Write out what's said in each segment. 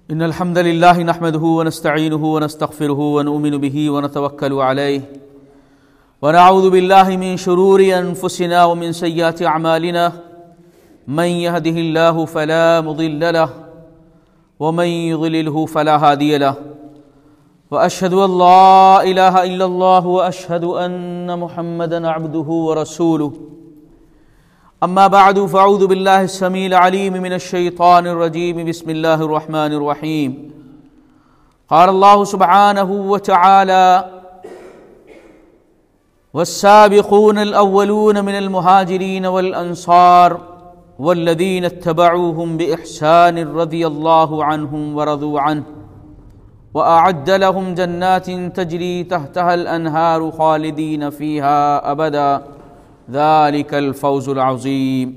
إن الحمد لله نحمده ونستعينه ونستغفره ونؤمن به ونتوكل عليه ونعوذ بالله من شرور أنفسنا ومن سيئات أعمالنا من يهده الله فلا مضل له ومن يضلله فلا هادي له وأشهد أن لا إله إلا الله وأشهد أن محمدا عبده ورسوله أما بعد فأعوذ بالله السميع العليم من الشيطان الرجيم بسم الله الرحمن الرحيم قال الله سبحانه وتعالى والسابقون الأولون من المهاجرين والأنصار والذين اتبعوهم بإحسان رضي الله عنهم ورضوا عنه وأعد لهم جنات تجري تحتها الأنهار خالدين فيها أبدا ذلك الفوز العظیم۔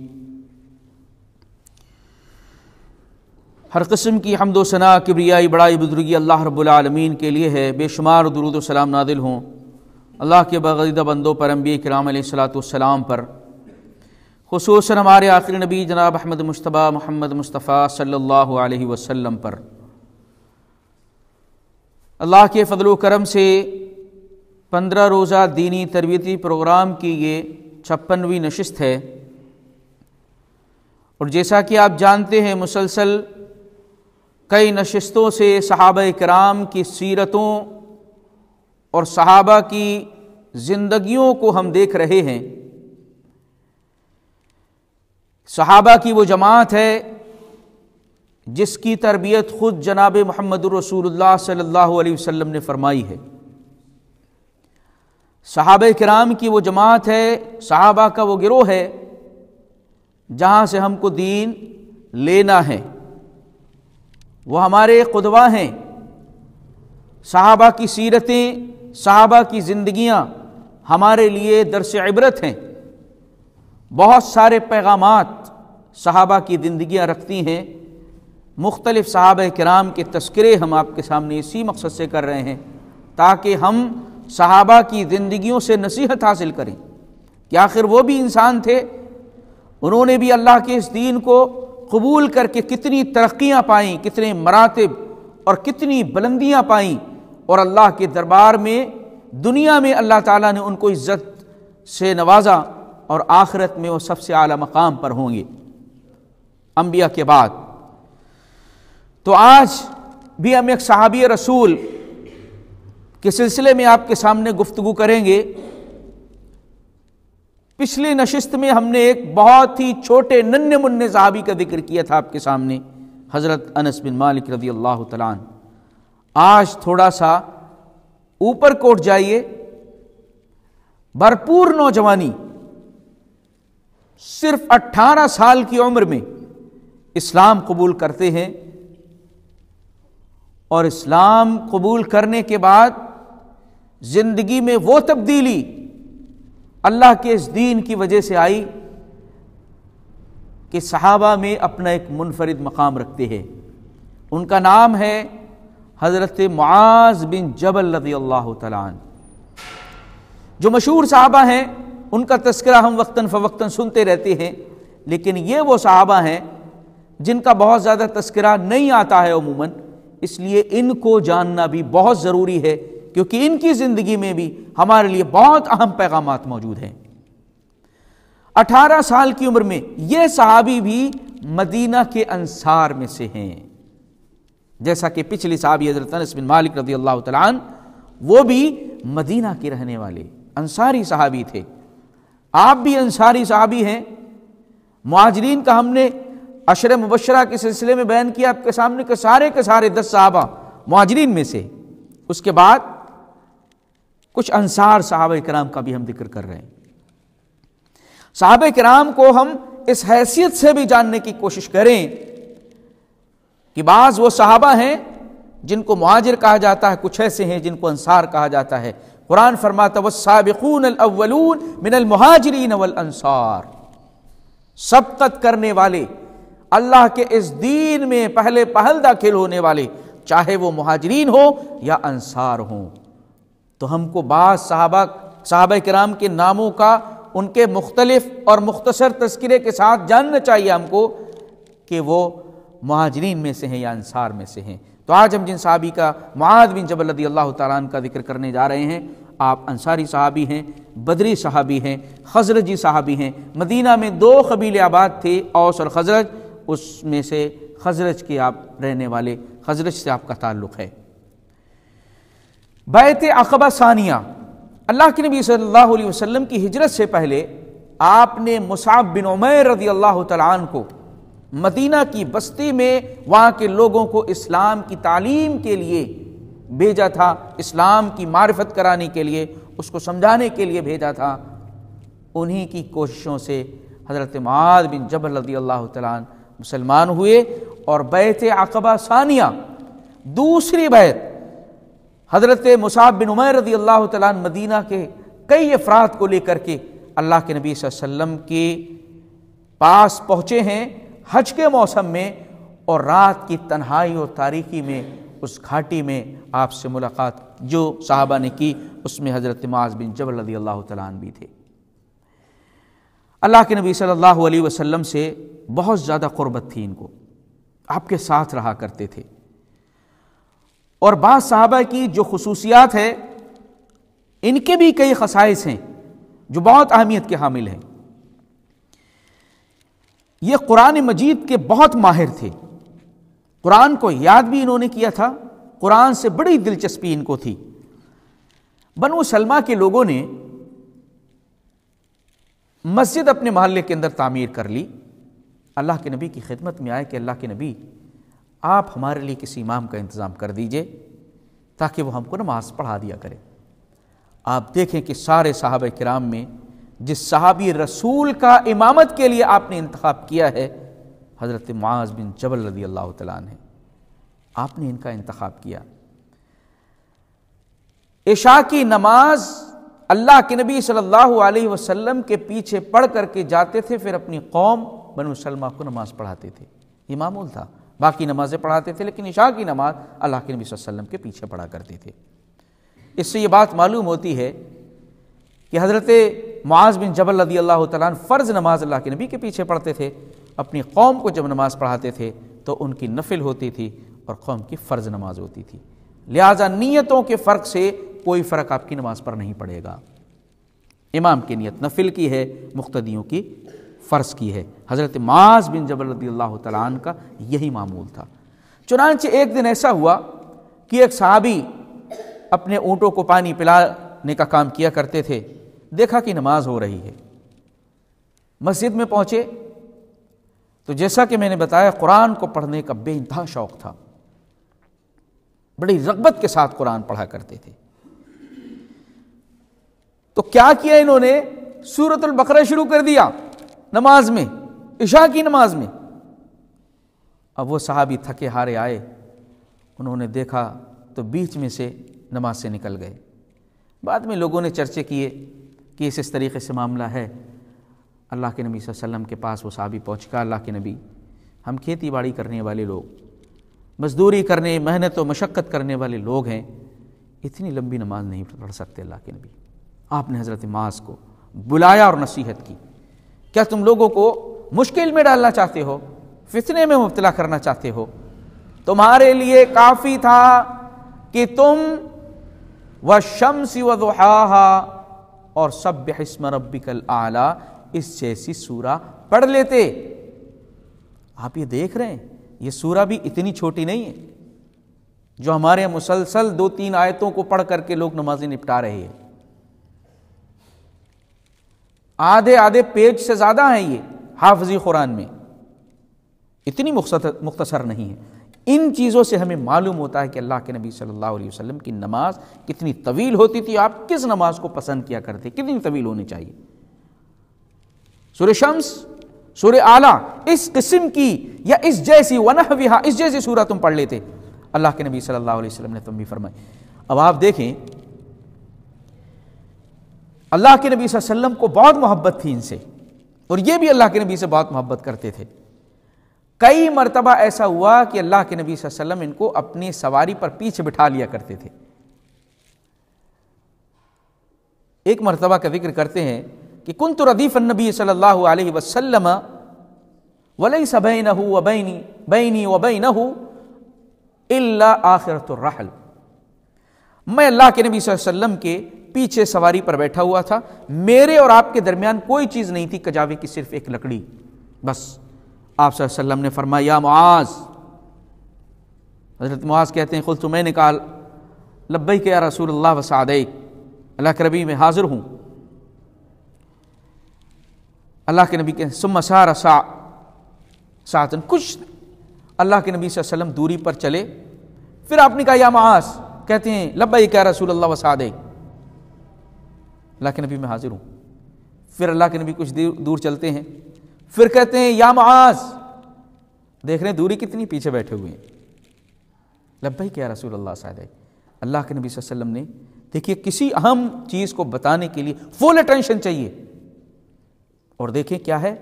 ہر قسم کی حمد و ثنا، کبریائی، بڑائی، بزرگی اللہ رب العالمین کے لیے ہے۔ بے شمار درود و سلام نازل ہوں اللہ کے برگزیدہ بندوں پر، انبیاء کرام علیہ السلام پر، خصوصاً ہمارے آخری نبی جناب احمد مجتبیٰ محمد مصطفیٰ صلی اللہ علیہ وسلم پر۔ اللہ کے فضل و کرم سے 15 روزہ دینی تربیتی پروگرام کی یہ 56ویں نشست ہے، اور جیسا کہ آپ جانتے ہیں مسلسل کئی نشستوں سے صحابہ کرام کی سیرتوں اور صحابہ کی زندگیوں کو ہم دیکھ رہے ہیں۔ صحابہ کی وہ جماعت ہے جس کی تربیت خود جناب محمد رسول اللہ صلی اللہ علیہ وسلم نے فرمائی ہے۔ صحابہ کرام کی وہ جماعت ہے، صحابہ کا وہ گروہ ہے جہاں سے ہم کو دین لینا ہے۔ وہ ہمارے قدوہ ہیں۔ صحابہ کی سیرتیں، صحابہ کی زندگیاں ہمارے لیے درس عبرت ہیں۔ بہت سارے پیغامات صحابہ کی زندگیاں رکھتی ہیں۔ مختلف صحابہ کرام کے تذکرے ہم آپ کے سامنے اسی مقصد سے کر رہے ہیں تاکہ ہم صحابہ کی زندگیوں سے نصیحت حاصل کریں کہ آخر وہ بھی انسان تھے، انہوں نے بھی اللہ کے اس دین کو قبول کر کے کتنی ترقیاں پائیں، کتنے مراتب اور کتنی بلندیاں پائیں، اور اللہ کے دربار میں دنیا میں اللہ تعالیٰ نے ان کو عزت سے نوازا، اور آخرت میں وہ سب سے اعلیٰ مقام پر ہوں گے انبیاء کے بعد۔ تو آج بھی ہم ایک صحابی رسول کے سلسلے میں آپ کے سامنے گفتگو کریں گے۔ پچھلی نشست میں ہم نے ایک بہت ہی چھوٹے ننھے منھے صحابی کا ذکر کیا تھا آپ کے سامنے، حضرت انس بن مالک رضی اللہ تعالیٰ عنہ۔ آج تھوڑا سا اوپر کوٹ جائیے۔ بھرپور نوجوانی، صرف 18 سال کی عمر میں اسلام قبول کرتے ہیں، اور اسلام قبول کرنے کے بعد زندگی میں وہ تبدیلی اللہ کے اس دین کی وجہ سے آئی کہ صحابہ میں اپنا ایک منفرد مقام رکھتے ہیں۔ ان کا نام ہے حضرت معاذ بن جبل رضی اللہ تعالیٰ عنہ۔ جو مشہور صحابہ ہیں ان کا تذکرہ ہم وقتاً فوقتاً سنتے رہتے ہیں، لیکن یہ وہ صحابہ ہیں جن کا بہت زیادہ تذکرہ نہیں آتا ہے عموماً، اس لیے ان کو جاننا بھی بہت ضروری ہے، کیونکہ ان کی زندگی میں بھی ہمارے لیے بہت اہم پیغامات موجود ہیں۔ 18 سال کی عمر میں یہ صحابی بھی مدینہ کے انصار میں سے ہیں، جیسا کہ پچھلی صحابی حضرت انس بن مالک رضی اللہ تعالیٰ عنہ، وہ بھی مدینہ کے رہنے والے انصاری صحابی تھے۔ آپ بھی انصاری صحابی ہیں۔ مہاجرین کا ہم نے عشر مبشرہ کے سلسلے میں بیان کیا آپ کے سامنے کہ سارے کے سارے 10 صحابہ مہاجرین میں سے، اس کے بعد کچھ انصار صحابہ کرام کا بھی ہم ذکر کر رہے ہیں۔ صحابہ کرام کو ہم اس حیثیت سے بھی جاننے کی کوشش کریں کہ بعض وہ صحابہ ہیں جن کو مہاجر کہا جاتا ہے، کچھ ایسے ہیں جن کو انصار کہا جاتا ہے۔ قرآن فرماتا والسابقون الاولون من المہاجرین والانصار، سبقت کرنے والے، اللہ کے اس دین میں پہلے پہل داخل ہونے والے، چاہے وہ مہاجرین ہو یا انصار ہوں۔ تو ہم کو بعض صحابہ کرام کے ناموں کا ان کے مختلف اور مختصر تذکرے کے ساتھ جاننا چاہیے ہم کو کہ وہ مہاجرین میں سے ہیں یا انصار میں سے ہیں۔ تو آج ہم جن صحابی کا معاذ بن جبل رضی اللہ تعالیٰ عنہ کا ذکر کرنے جا رہے ہیں، آپ انصاری صحابی ہیں، بدری صحابی ہیں، خزرجی صحابی ہیں۔ مدینہ میں 2 قبیلے آباد تھے، اوس اور خزرج، اس میں سے خزرج کے آپ رہنے والے، خزرج سے آپ کا تعلق ہے۔ بیعت عقبہ ثانیہ، اللہ کے نبی صلی اللہ علیہ وسلم کی ہجرت سے پہلے آپ نے مصعب بن عمیر رضی اللہ تعالیٰ عنہ کو مدینہ کی بستی میں وہاں کے لوگوں کو اسلام کی تعلیم کے لیے بھیجا تھا، اسلام کی معرفت کرانے کے لیے، اس کو سمجھانے کے لیے بھیجا تھا۔ انہی کی کوششوں سے حضرت معاذ بن جبل رضی اللہ تعالیٰ عنہ مسلمان ہوئے، اور بیعت عقبہ ثانیہ، دوسری بیعت، حضرت مصعب بن عمیر رضی اللہ تعالیٰ عنہ مدینہ کے کئی افراد کو لے کر کے اللہ کے نبی صلی اللہ علیہ وسلم کے پاس پہنچے ہیں حج کے موسم میں، اور رات کی تنہائی اور تاریکی میں اس گھاٹی میں آپ سے ملاقات جو صحابہ نے کی، اس میں حضرت معاذ بن جبل رضی اللہ تعالیٰ عنہ بھی تھے۔ اللہ کے نبی صلی اللہ علیہ وسلم سے بہت زیادہ قربت تھی ان کو، آپ کے ساتھ رہا کرتے تھے۔ اور بعض صحابہ کی جو خصوصیات ہے، ان کے بھی کئی خصائص ہیں جو بہت اہمیت کے حامل ہیں۔ یہ قرآن مجید کے بہت ماہر تھے، قرآن کو یاد بھی انہوں نے کیا تھا، قرآن سے بڑی دلچسپی ان کو تھی۔ بنو سلمہ کے لوگوں نے مسجد اپنے محلے کے اندر تعمیر کر لی، اللہ کے نبی کی خدمت میں آئے کہ اللہ کے نبی آپ ہمارے لیے کسی امام کا انتظام کر دیجئے تاکہ وہ ہم کو نماز پڑھا دیا کرے۔ آپ دیکھیں کہ سارے صحابہ کرام میں جس صحابی رسول کا امامت کے لیے آپ نے انتخاب کیا ہے، حضرت معاذ بن جبل رضی اللہ تعالیٰ عنہ، آپ نے ان کا انتخاب کیا۔ عشاء کی نماز اللہ کے نبی صلی اللہ علیہ وسلم کے پیچھے پڑھ کر کے جاتے تھے، پھر اپنی قوم بنو سلمہ کو نماز پڑھاتے تھے، یہ معمول تھا۔ باقی نمازیں پڑھاتے تھے لیکن عشاء کی نماز اللہ کے نبی صلی اللہ علیہ وسلم کے پیچھے پڑھا کرتے تھے۔ اس سے یہ بات معلوم ہوتی ہے کہ حضرت معاذ بن جبل رضی اللہ تعالیٰ عنہ فرض نماز اللہ کے نبی کے پیچھے پڑھتے تھے، اپنی قوم کو جب نماز پڑھاتے تھے تو ان کی نفل ہوتی تھی اور قوم کی فرض نماز ہوتی تھی، لہٰذا نیتوں کے فرق سے کوئی فرق آپ کی نماز پر نہیں پڑے گا۔ امام کی نیت نفل کی ہے، مقتدیوں کی فرض کی ہے۔ حضرت معاذ بن جبل رضی اللہ تعالیٰ عنہ کا یہی معمول تھا۔ چنانچہ ایک دن ایسا ہوا کہ ایک صحابی اپنے اونٹوں کو پانی پلانے کا کام کیا کرتے تھے، دیکھا کہ نماز ہو رہی ہے، مسجد میں پہنچے تو جیسا کہ میں نے بتایا قرآن کو پڑھنے کا بے انتہا شوق تھا، بڑی رغبت کے ساتھ قرآن پڑھا کرتے تھے۔ تو کیا کیا انہوں نے؟ سورۃ البقرہ شروع کر دیا نماز میں، عشاء کی نماز میں۔ اب وہ صحابی تھکے ہارے آئے، انہوں نے دیکھا تو بیچ میں سے نماز سے نکل گئے۔ بعد میں لوگوں نے چرچے کیے کہ اس طریقے سے معاملہ ہے۔ اللہ کے نبی صلی اللہ علیہ وسلم کے پاس وہ صحابی پہنچ کر، اللہ کے نبی ہم کھیتی باڑی کرنے والے لوگ، مزدوری کرنے، محنت و مشقت کرنے والے لوگ ہیں، اتنی لمبی نماز نہیں پڑھ سکتے اللہ کے نبی۔ آپ نے حضرت معاذ کو بلایا اور نصیحت کی، کیا تم لوگوں کو مشکل میں ڈالنا چاہتے ہو، فتنے میں مبتلا کرنا چاہتے ہو؟ تمہارے لیے کافی تھا کہ تم والشمس وضحاها اور سبح اسم ربک الاعلی اس جیسی سورہ پڑھ لیتے۔ آپ یہ دیکھ رہے ہیں یہ سورہ بھی اتنی چھوٹی نہیں ہے جو ہمارے مسلسل 2-3 آیتوں کو پڑھ کر کے لوگ نمازیں نپٹا رہے ہیں، آدھے پیج سے زیادہ ہیں یہ حافظی قرآن میں، اتنی مختصر نہیں ہے۔ ان چیزوں سے ہمیں معلوم ہوتا ہے کہ اللہ کے نبی صلی اللہ علیہ وسلم کی نماز کتنی طویل ہوتی تھی، آپ کس نماز کو پسند کیا کرتے، کتنی طویل ہونی چاہیے۔ سورہ شمس، سورہ اعلیٰ، اس قسم کی یا اس جیسی ونحوہا، اس جیسی سورہ تم پڑھ لیتے، اللہ کے نبی صلی اللہ علیہ وسلم نے تم بھی فرمائی۔ اب آپ دیکھیں اللہ کے نبی صلی اللہ علیہ وسلم کو بہت محبت تھی ان سے، اور یہ بھی اللہ کے نبی سے بہت محبت کرتے تھے۔ کئی مرتبہ ایسا ہوا کہ اللہ کے نبی صلی اللہ علیہ وسلم ان کو اپنی سواری پر پیچھے بٹھا لیا کرتے تھے۔ ایک مرتبہ کا ذکر کرتے ہیں کہ کنت ردیف النبی صلی اللہ علیہ وسلم ولیس بینہ بینی وبینہ الا آخرۃ الرحل، میں اللہ کے نبی صلی اللہ علیہ وسلم کے پیچھے سواری پر بیٹھا ہوا تھا، میرے اور آپ کے درمیان کوئی چیز نہیں تھی کجاوے کی، صرف ایک لکڑی بس۔ آپ صلی اللہ علیہ وسلم نے فرمایا یا معاذ، حضرت معاذ کہتے ہیں قلت، میں نے کہا لبیک یا رسول اللہ وسعدیک، اللہ کے نبی میں حاضر ہوں۔ اللہ کے نبی کے ثم سار ساعتن، کچھ اللہ کے نبی صلی اللہ علیہ وسلم دوری پر چلے، پھر آپ نے کہا یا معاذ، کہتے ہیں لبیک یا رسول اللہ وسعدیک، اللہ کے نبی میں حاضر ہوں۔ پھر اللہ کے نبی کچھ دور چلتے ہیں، پھر کہتے ہیں یا معاذ، دیکھ رہے ہیں دوری کتنی، پیچھے بیٹھے ہوئے ہیں، لبیک یا رسول اللہ وسعدیک۔ اللہ کے نبی صلی اللہ علیہ وسلم نے، دیکھیے کسی اہم چیز کو بتانے کے لیے فل اٹینشن چاہیے، اور دیکھیں کیا ہے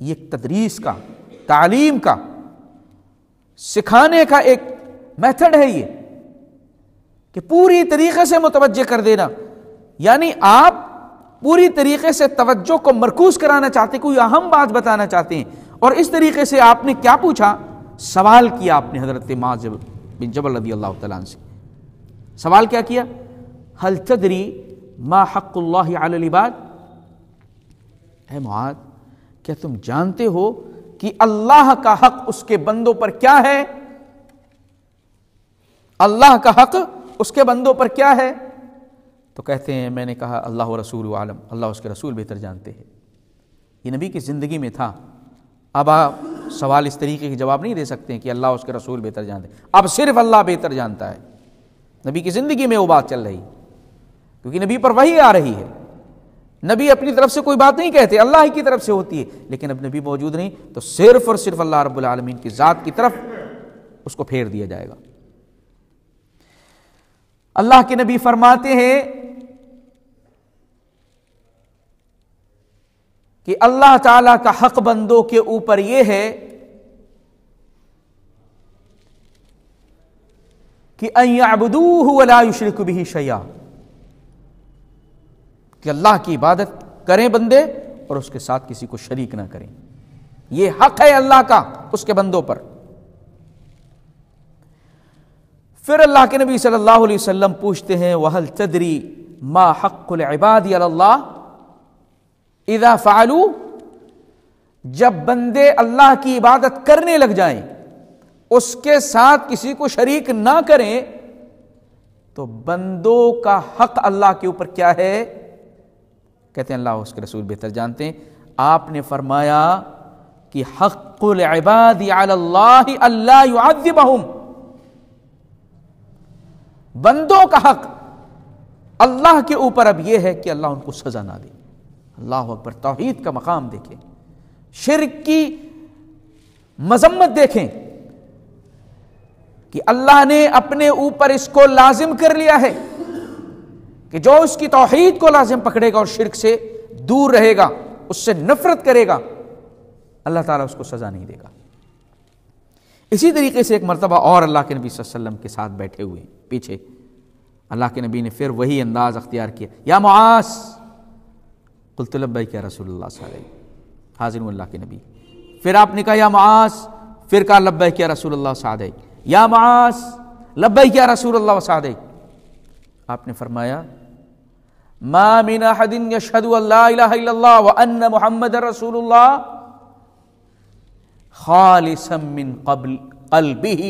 یہ، تدریس کا، تعلیم کا، سکھانے کا ایک میتھڈ ہے یہ، کہ پوری طریقے سے متوجہ کر دینا، یعنی آپ پوری طریقے سے توجہ کو مرکوز کرانا چاہتے، کوئی اہم بات بتانا چاہتے ہیں، اور اس طریقے سے آپ نے کیا پوچھا، سوال کیا آپ نے حضرت معاذ بن جبل رضی اللہ تعالیٰ عنہ سے، سوال کیا کیا، هل تدری ما حق اللہ علی العباد، اے معاذ کیا تم جانتے ہو کہ اللہ کا حق اس کے بندوں پر کیا ہے، اللہ کا حق اس کے بندوں پر کیا ہے؟ تو کہتے ہیں میں نے کہا اللہ و رسول عالم، اللہ اس کے رسول بہتر جانتے ہیں۔ یہ نبی کی زندگی میں تھا، اب آپ سوال اس طریقے کی جواب نہیں دے سکتے ہیں کہ اللہ اس کے رسول بہتر جانتے ہیں، اب صرف اللہ بہتر جانتا ہے۔ نبی کی زندگی میں وہ بات چل رہی، کیونکہ نبی پر وحی آ رہی ہے، نبی اپنی طرف سے کوئی بات نہیں کہتے، اللہ ہی کی طرف سے ہوتی ہے، لیکن اب نبی موجود نہیں تو صرف اور صرف اللہ رب العالمین کی ذات کی طرف اس کو پھیر دیا جائے گا۔ اللہ کے نبی فرماتے ہیں کہ اللہ تعالی کا حق بندوں کے اوپر یہ ہے کہ ان یعبدوہ ولا یشرکوا بہ شیئا، کہ اللہ کی عبادت کریں بندے اور اس کے ساتھ کسی کو شریک نہ کریں، یہ حق ہے اللہ کا اس کے بندوں پر۔ پھر اللہ کے نبی صلی اللہ علیہ وسلم پوچھتے ہیں وَهَلْ تَدْرِي مَا حَقُّ الْعِبَادِ عَلَى اللَّهِ اِذَا فَعَلُوا، جب بندے اللہ کی عبادت کرنے لگ جائیں، اس کے ساتھ کسی کو شریک نہ کریں، تو بندوں کا حق اللہ کے اوپر کیا ہے؟ کہتے ہیں اللہ اس کے رسول بہتر جانتے ہیں۔ آپ نے فرمایا کہ حق العباد علی اللہ الا یعذبہم، بندوں کا حق اللہ کے اوپر اب یہ ہے کہ اللہ ان کو سزا نہ دے۔ اللہ اکبر، توحید کا مقام دیکھیں، شرک کی مذمت دیکھیں کہ اللہ نے اپنے اوپر اس کو لازم کر لیا ہے کہ جو اس کی توحید کو لازم پکڑے گا اور شرک سے دور رہے گا، اس سے نفرت کرے گا، اللہ تعالیٰ اس کو سزا نہیں دے گا۔ اسی طریقے سے ایک مرتبہ اور اللہ کے نبی صلی اللہ علیہ وسلم کے ساتھ بیٹھے ہوئے پیچھے، اللہ کے نبی نے پھر وہی انداز اختیار کیا، یا معاذ، قلت لبیک یا رسول اللہ صلی اللہ علیہ وسلم، حاضر ہوں اللہ کے نبی۔ پھر آپ نے کہا یا معاذ، پھر کہا لبیک یا رسول اللہ صلی اللہ علیہ وسلم، یا معاذ لبیک یا رسول اللہ صلی اللہ علیہ وسلم۔ آپ نے فرمایا ما من احد یشہد ان لا الہ الا اللہ وان محمد رسول اللہ خالصا من قلبہ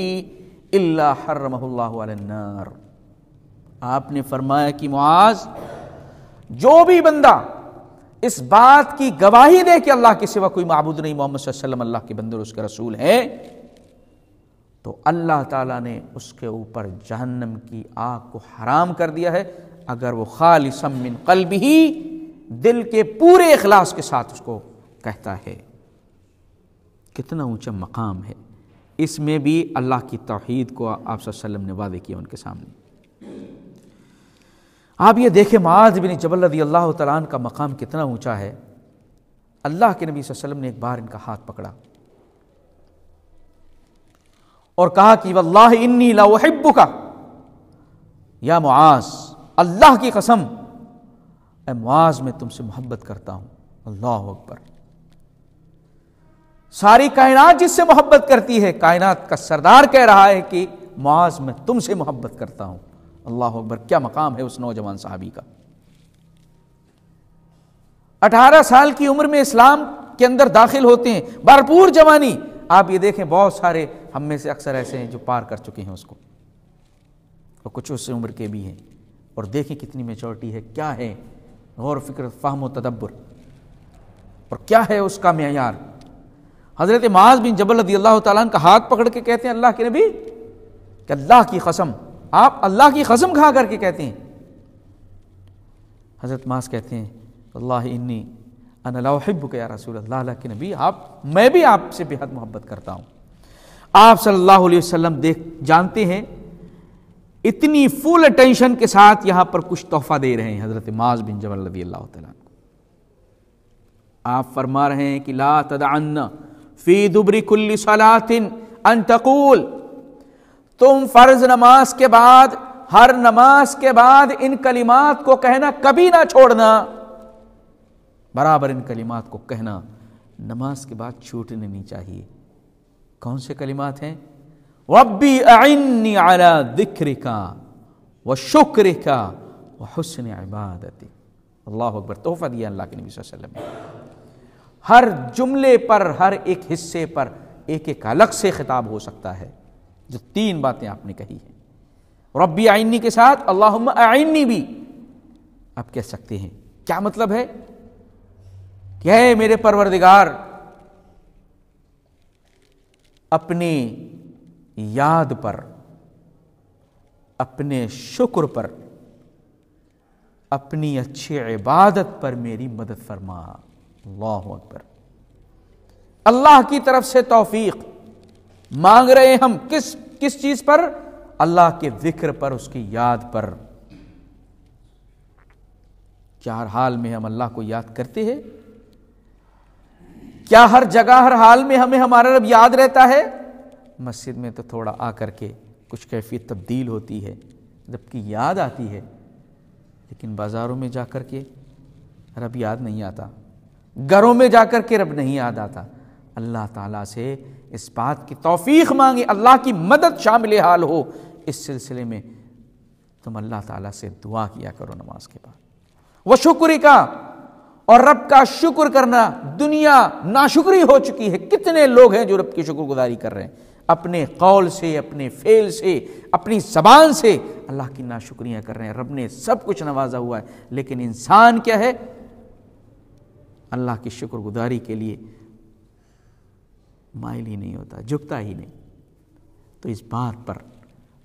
الا حرمہ اللہ علی النار۔ آپ نے فرمایا کہ معاذ، جو بھی بندہ اس بات کی گواہی دے کہ اللہ کے سوا کوئی معبود نہیں، محمد صلی اللہ علیہ وسلم اللہ کے بندے اور اس کے رسول ہیں، تو اللہ تعالیٰ نے اس کے اوپر جہنم کی آگ کو حرام کر دیا ہے، اگر وہ خالصا من قلبہ، دل کے پورے اخلاص کے ساتھ اس کو کہتا ہے۔ کتنا اونچا مقام ہے، اس میں بھی اللہ کی توحید کو آپ صلی اللہ علیہ وسلم نے واضح کیا ان کے سامنے۔ آپ یہ دیکھیں معاذ بن جبل رضی اللہ تعالیٰ عنہ کا مقام کتنا اونچا ہے۔ اللہ کے نبی صلی اللہ علیہ وسلم نے ایک بار ان کا ہاتھ پکڑا اور کہا کہ واللہ انی لا احبک یا معاذ، اللہ کی قسم اے معاذ میں تم سے محبت کرتا ہوں۔ اللہ اکبر، ساری کائنات جس سے محبت کرتی ہے، کائنات کا سردار کہہ رہا ہے کہ معاذ میں تم سے محبت کرتا ہوں۔ اللہ اکبر، کیا مقام ہے اس نوجوان صحابی کا۔ 18 سال کی عمر میں اسلام کے اندر داخل ہوتے ہیں، بھرپور جوانی۔ آپ یہ دیکھیں بہت سارے ہم میں سے اکثر ایسے ہیں جو پار کر چکے ہیں اس کو، اور کچھ اس عمر کے بھی ہیں، اور دیکھیں کتنی میچورٹی ہے، کیا ہے غور و فکر، فہم و تدبر، اور کیا ہے اس کا معیار۔ حضرت معاذ بن جبل رضی اللہ تعالیٰ عنہ کا ہاتھ پکڑ کے کہتے ہیں اللہ کے نبی کہ اللہ کی قسم، آپ اللہ کی قسم کھا کر کے کہتے ہیں۔ حضرت معاذ کہتے ہیں اللہ انی انا لا احبک یا رسول اللہ، اللہ کے نبی میں بھی آپ سے بے حد محبت کرتا ہوں۔ آپ صلی اللہ علیہ وسلم جانتے ہیں اتنی فل اٹینشن کے ساتھ یہاں پر کچھ تحفہ دے رہے ہیں حضرت معاذ بن جبل رضی اللہ تعالیٰ عنہ۔ آپ فرما رہے ہیں کہ لا تدعن فی دبر کل صلاۃ ان تقول، تم فرض نماز کے بعد، ہر نماز کے بعد ان کلمات کو کہنا کبھی نہ چھوڑنا، برابر ان کلمات کو کہنا نماز کے بعد چھوٹنے نہیں چاہیے۔ کون سے کلمات ہیں؟ ربی اعنی علی ذکرک وشکرک وحسن عبادتک۔ اللہ اکبر، تحفہ دیا اللہ کے نبی صلی اللہ علیہ وسلم نے۔ ہر جملے پر، ہر ایک حصے پر ایک ایک الگ سے خطاب ہو سکتا ہے۔ جو 3 باتیں آپ نے کہی ہیں، ربی اعنی کے ساتھ اللہم اعنی بھی آپ کہہ سکتے ہیں۔ کیا مطلب ہے کہ اے میرے پروردگار، اپنی یاد پر، اپنے شکر پر، اپنی اچھی عبادت پر میری مدد فرما۔ اللہ اکبر، اللہ کی طرف سے توفیق مانگ رہے ہیں ہم، کس چیز پر؟ اللہ کے ذکر پر، اس کی یاد پر۔ کیا ہر حال میں ہم اللہ کو یاد کرتے ہیں؟ کیا ہر جگہ ہر حال میں ہمیں ہمارا رب یاد رہتا ہے؟ مسجد میں تو تھوڑا آ کر کے کچھ کیفیت تبدیل ہوتی ہے، رب کی یاد آتی ہے، لیکن بازاروں میں جا کر کے رب یاد نہیں آتا، گھروں میں جا کر کے رب نہیں یاد آتا۔ اللہ تعالیٰ سے اس بات کی توفیق مانگے، اللہ کی مدد شامل حال ہو اس سلسلے میں۔ تم اللہ تعالیٰ سے دعا کیا کرو نماز کے بعد۔ وہ شکر کا، اور رب کا شکر کرنا۔ دنیا ناشکری ہو چکی ہے، کتنے لوگ ہیں جو رب کی شکر گزاری کر رہے ہیں، اپنے قول سے، اپنے فعل سے، اپنی زبان سے اللہ کی ناشکریاں کر رہے ہیں۔ رب نے سب کچھ نوازا ہوا ہے، لیکن انسان کیا ہے؟ اللہ کی شکر گزاری کے لیے مائل ہی نہیں ہوتا، جھکتا ہی نہیں۔ تو اس بات پر